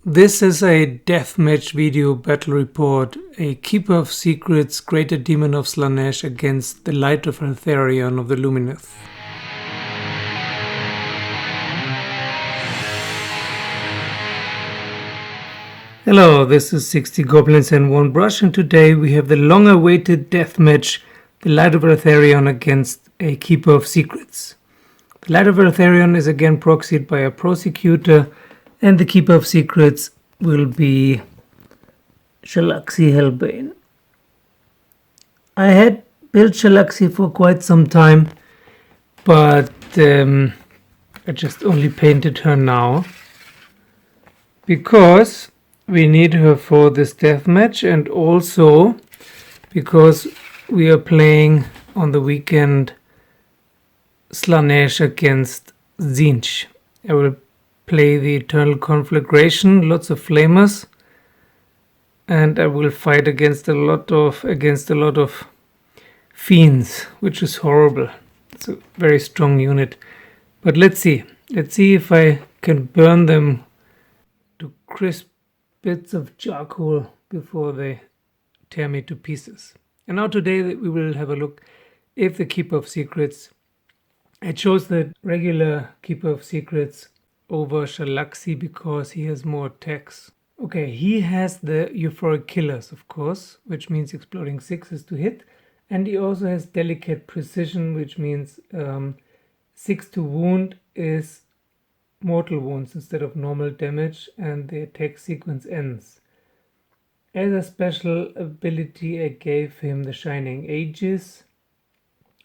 This is a deathmatch video battle report, a Keeper of Secrets Greater Demon of Slaanesh against the Light of Eltharion of the Lumineth. Hello, this is 60 Goblins and 1 Brush, and today we have the long-awaited deathmatch, the Light of Eltharion against a Keeper of Secrets. The Light of Eltharion is again proxied by a Prosecutor, and the Keeper of Secrets will be Shalaxi Hellbane. I had built Shalaxi for quite some time, but I just only painted her now because we need her for this deathmatch, and also because we are playing on the weekend Slaanesh against Tzeentch. I will play the Eternal Conflagration, lots of flamers, and I will fight against a lot of fiends, which is horrible. It's a very strong unit, but let's see if I can burn them to crisp bits of charcoal before they tear me to pieces. And now today we will have a look if the Keeper of Secrets, I chose the regular Keeper of Secrets over Shalaxi because he has more attacks. Okay, he has the Euphoric Killers, of course, which means exploding 6s to hit, and he also has Delicate Precision, which means 6 to wound is mortal wounds instead of normal damage, and the attack sequence ends. As a special ability, I gave him the Shining Aegis,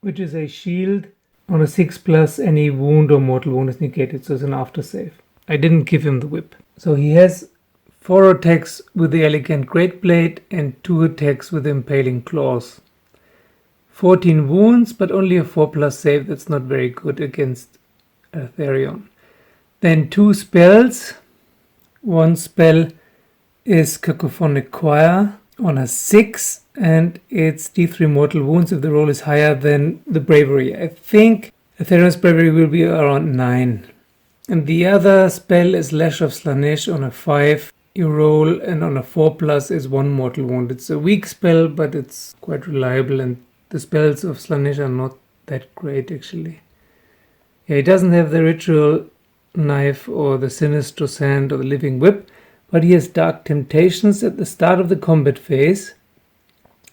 which is a shield. On a 6+, any wound or mortal wound is negated, so it's an aftersave. I didn't give him the whip. So he has 4 attacks with the Elegant Greatblade and 2 attacks with the Impaling Claws. 14 wounds, but only a 4+ save. That's not very good against Eltharion. Then 2 spells. One spell is Cacophonic Choir on a 6, and it's D3 mortal wounds if the roll is higher than the bravery. I think Eltharion's bravery will be around 9. And the other spell is Lash of Slaanesh on a 5. You roll, and on a 4+ is 1 mortal wound. It's a weak spell, but it's quite reliable, and the spells of Slaanesh are not that great actually. Yeah, he doesn't have the Ritual Knife or the Sinistrous Hand or the Living Whip, but he has Dark Temptations. At the start of the combat phase,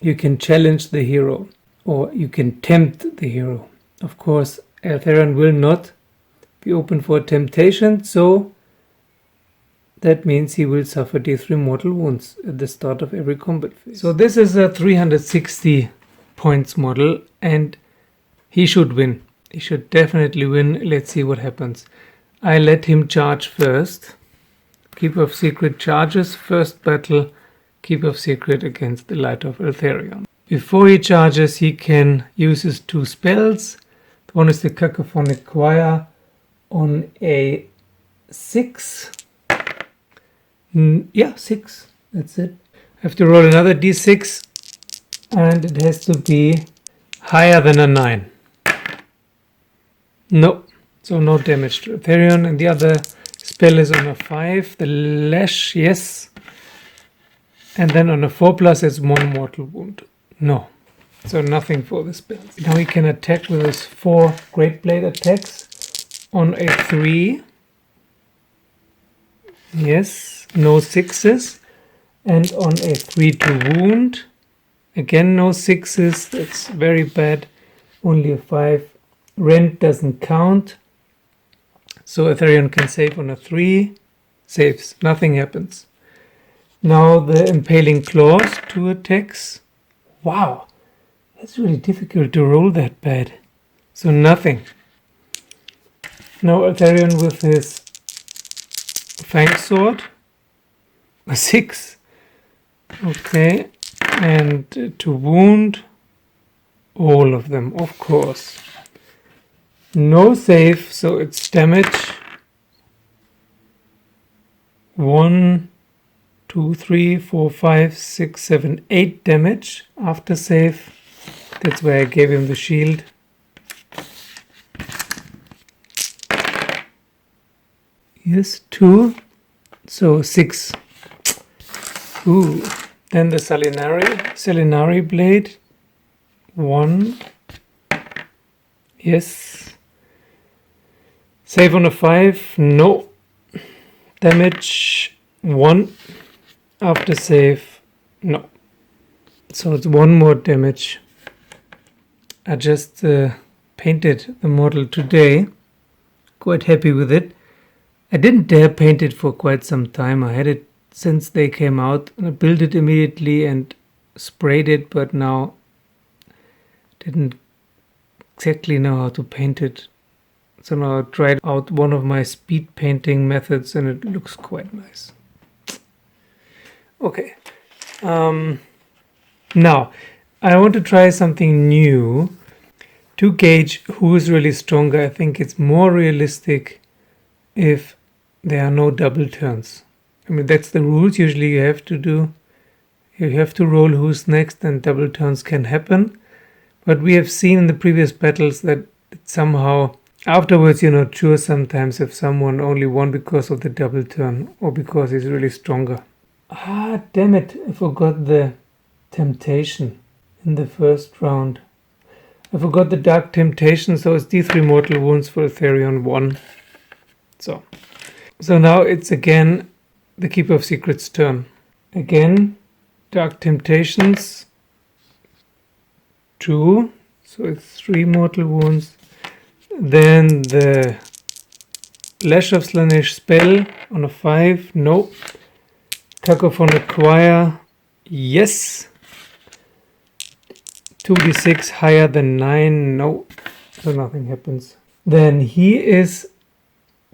you can challenge the hero, or you can tempt the hero. Of course, Eltharion will not be open for temptation, so that means he will suffer D3 mortal wounds at the start of every combat phase. So this is a 360 points model, and he should win. He should definitely win. Let's see what happens. I let him charge first. Keeper of Secret charges, first battle, Keeper of Secret against the Light of Eltharion. Before he charges, he can use his 2 spells. One is the Cacophonic Choir on a 6. 6. That's it. I have to roll another d6, and it has to be higher than a 9. No, so no damage to Eltharion. And the other spell is on a 5, the Lash, yes. And then on a 4+ it's 1 mortal wound. No, so nothing for the spells. Now he can attack with his 4 Greatblade attacks on a 3. Yes, no 6s. And on a 3 to wound. Again, no 6s, that's very bad. Only a 5. Rend doesn't count. So Eltharion can save on a 3. Saves, nothing happens. Now the Impaling Claws, 2 attacks. Wow, that's really difficult to roll that bad. So nothing. Now Eltharion with his Fang Sword, a 6. Okay, and to wound all of them, of course. No save, so it's damage. 1, 2, 3, 4, 5, 6, 7, 8 damage after save. That's why I gave him the shield. Yes, 2. So 6. Ooh. Then the Slaanesh blade. 1. Yes. Save on a 5. No. Damage 1. After save. No. So it's 1 more damage. I just painted the model today. Quite happy with it. I didn't dare paint it for quite some time. I had it since they came out. I built it immediately and sprayed it, but now didn't exactly know how to paint it. So now I tried out one of my speed painting methods and it looks quite nice. Okay. Now, I want to try something new. To gauge who is really stronger, I think it's more realistic if there are no double turns. I mean, that's the rules usually you have to do. You have to roll who's next and double turns can happen. But we have seen in the previous battles that somehow afterwards you're not sure sometimes if someone only won because of the double turn or because he's really stronger. Ah, damn it, I forgot the temptation in the first round. I forgot the Dark Temptation, so it's D3 Mortal Wounds for Eltharion 1. So now it's again the Keeper of Secrets' turn. Again, Dark Temptations 2, so it's 3 Mortal Wounds. Then the Lash of Slaanesh spell on a 5, no. Cacophonic Choir, yes. 2d6 higher than 9, no, so nothing happens. Then he is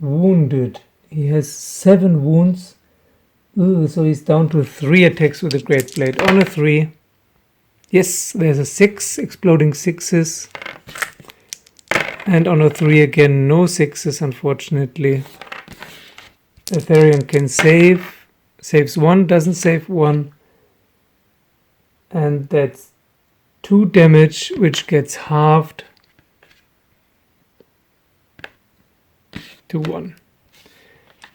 wounded. He has 7 wounds. Ooh, so he's down to 3 attacks with the Great Blade. On a 3. Yes, there's a 6, exploding 6s. And on a 3 again, no 6s, unfortunately. Eltharion can save. Saves 1, doesn't save 1. And that's 2 damage, which gets halved to 1.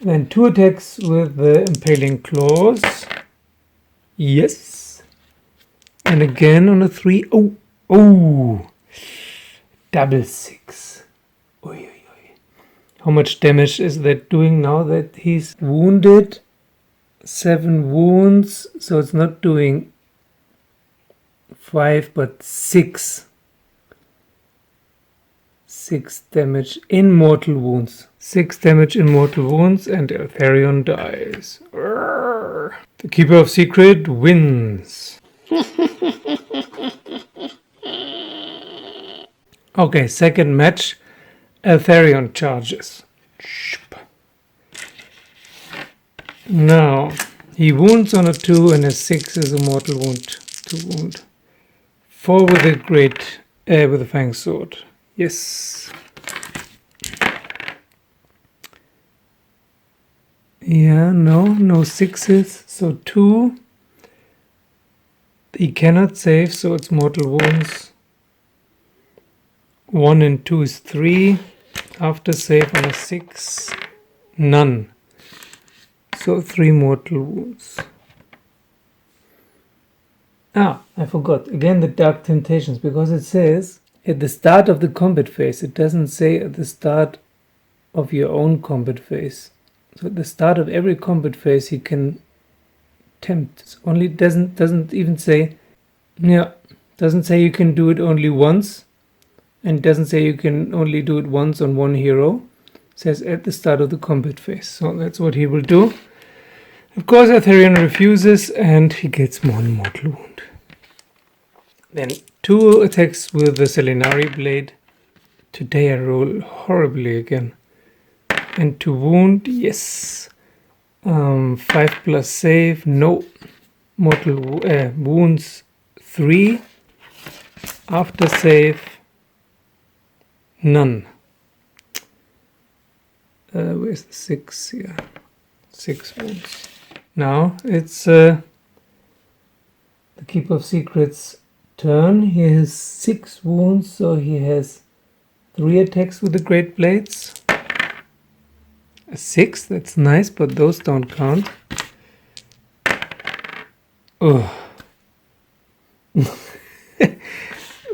Then 2 attacks with the Impaling Claws. Yes. And again on a 3. Oh! Double 6. Oy, oy, oy. How much damage is that doing now that he's wounded? 7 wounds, so it's not doing 5 but 6. 6 damage in mortal wounds. 6 damage in mortal wounds and Eltharion dies. Urgh. The Keeper of Secret wins. Okay, second match. Eltharion charges. Now, he wounds on a 2 and a 6 is a mortal wound to wound. 4 with a with a fang sword. Yes. Yeah, no 6s. So 2. He cannot save, so it's mortal wounds. 1 and 2 is 3. After save on a 6, none. So 3 mortal wounds. Ah, I forgot. Again, the Dark Temptations, because it says at the start of the combat phase. It doesn't say at the start of your own combat phase. So at the start of every combat phase, he can tempt. It only doesn't even say, doesn't say you can do it only once, and doesn't say you can only do it once on one hero. It says at the start of the combat phase. So that's what he will do. Of course, Eltharion refuses, and he gets one mortal wound. Then 2 attacks with the Slaanesh blade. Today I roll horribly again. And to wound, yes. 5 plus save, no. Mortal wounds 3. After save, none. Where's the 6 here? 6 wounds. Now it's the Keeper of Secrets' turn. He has 6 wounds, so he has 3 attacks with the Great Blades. A 6, that's nice, but those don't count. Oh.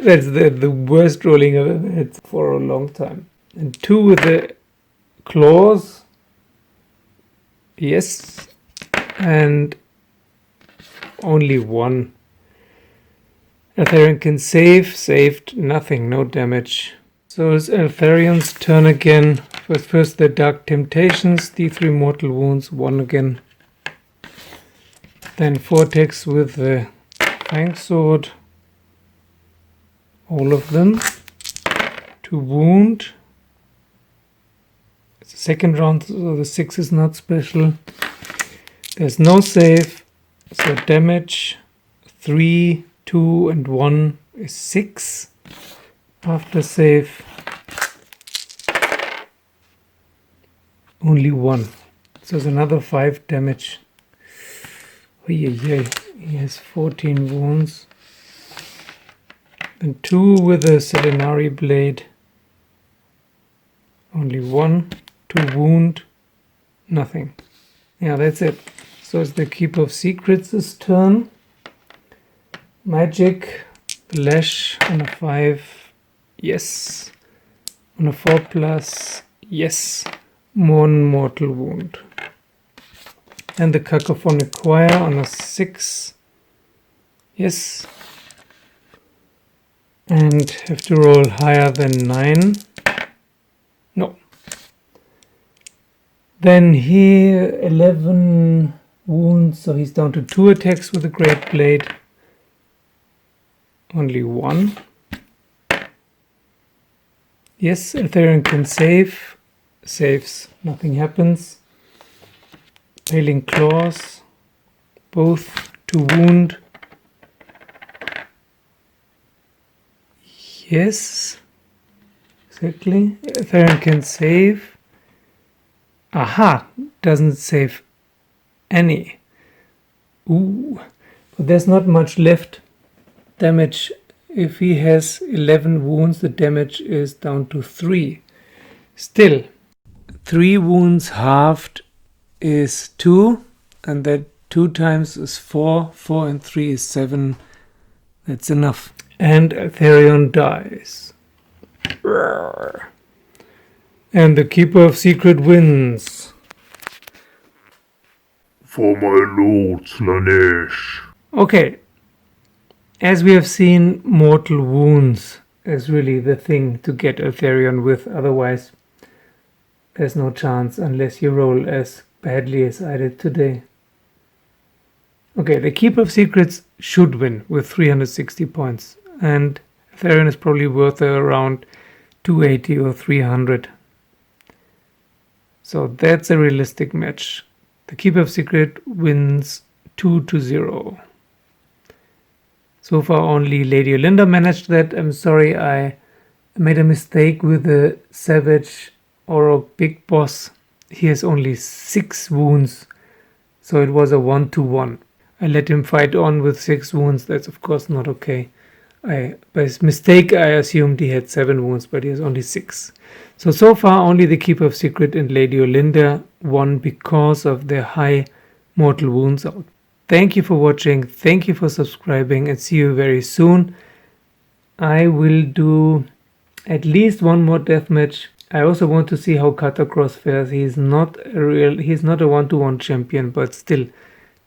That's the worst rolling I've ever had for a long time. And 2 with the claws. Yes. And only 1. Eltharion can save. Saved. Nothing. No damage. So it's Eltharion's turn again. First the Dark Temptations. D3 mortal wounds. 1 again. Then Vortex with the Fang Sword. All of them. 2 wound. It's the second round, so the 6 is not special. There's no save, so damage 3, 2 and 1 is 6. After save, only 1. So it's another 5 damage. He has 14 wounds. And 2 with a Selenari blade. Only 1. 2 wound. Nothing. Yeah, that's it. So it's the Keeper of Secrets' turn. Magic. Lash on a 5. Yes. On a 4+. Yes. 1 mortal wound. And the Cacophonic Choir on a 6. Yes. And have to roll higher than 9. No. Then here 11 wounds, so he's down to 2 attacks with the Great Blade. Only 1. Yes, Eltharion can save. Saves. Nothing happens. Paling Claws. Both 2 wound. Yes, exactly. Eltharion can save. Aha, doesn't save any. Ooh, but there's not much left. Damage, if he has 11 wounds, the damage is down to 3. Still, 3 wounds halved is 2, and that 2 times is 4. 4 and 3 is 7. That's enough. And Eltharion dies. And the Keeper of Secret wins. For my lord Slaanesh. Okay. As we have seen, mortal wounds is really the thing to get Eltharion with. Otherwise, there's no chance unless you roll as badly as I did today. Okay, the Keeper of Secrets should win with 360 points. And Eltharion is probably worth around 280 or 300. So that's a realistic match. The Keeper of Secret wins 2-0. So far only Lady Olinda managed that. I'm sorry, I made a mistake with the Savage Orog Big Boss. He has only 6 wounds, so it was a 1-1. I let him fight on with 6 wounds. That's of course not okay. By mistake, I assumed he had 7 wounds, but he has only 6. So far, only the Keeper of Secret and Lady Olinda won because of their high mortal wounds out. Thank you for watching, thank you for subscribing, and see you very soon. I will do at least one more deathmatch. I also want to see how Katakros fares. He's not a 1-to-1 champion, but still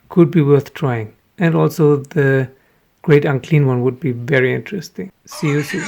could be worth trying. And also the Great Unclean one would be very interesting. See you soon.